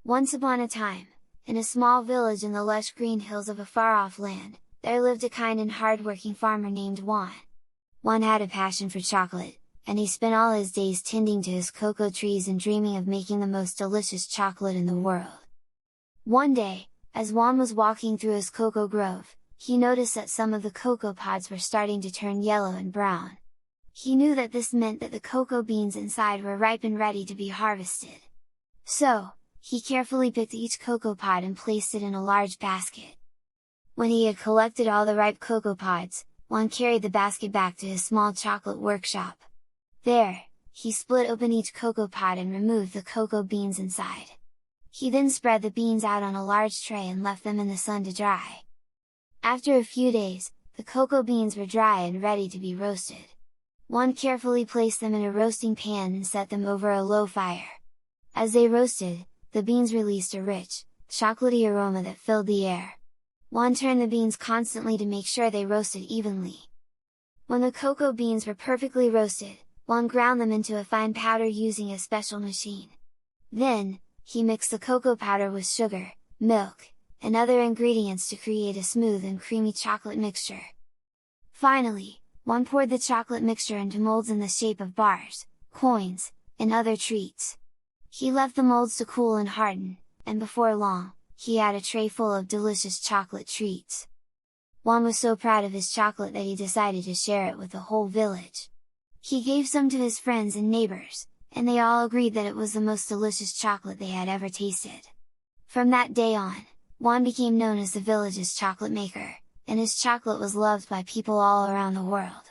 Once upon a time, in a small village in the lush green hills of a far-off land, there lived a kind and hard-working farmer named Juan. Juan had a passion for chocolate, and he spent all his days tending to his cocoa trees and dreaming of making the most delicious chocolate in the world. One day, as Juan was walking through his cocoa grove, he noticed that some of the cocoa pods were starting to turn yellow and brown. He knew that this meant that the cocoa beans inside were ripe and ready to be harvested. So, he carefully picked each cocoa pod and placed it in a large basket. When he had collected all the ripe cocoa pods, Juan carried the basket back to his small chocolate workshop. There, he split open each cocoa pod and removed the cocoa beans inside. He then spread the beans out on a large tray and left them in the sun to dry. After a few days, the cocoa beans were dry and ready to be roasted. Juan carefully placed them in a roasting pan and set them over a low fire. As they roasted, the beans released a rich, chocolatey aroma that filled the air. Juan turned the beans constantly to make sure they roasted evenly. When the cocoa beans were perfectly roasted, Juan ground them into a fine powder using a special machine. Then, he mixed the cocoa powder with sugar, milk, and other ingredients to create a smooth and creamy chocolate mixture. Finally, Juan poured the chocolate mixture into molds in the shape of bars, coins, and other treats. He left the molds to cool and harden, and before long, he had a tray full of delicious chocolate treats. Juan was so proud of his chocolate that he decided to share it with the whole village. He gave some to his friends and neighbors, and they all agreed that it was the most delicious chocolate they had ever tasted. From that day on, Juan became known as the village's chocolate maker, and his chocolate was loved by people all around the world.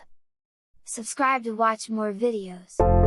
Subscribe to watch more videos!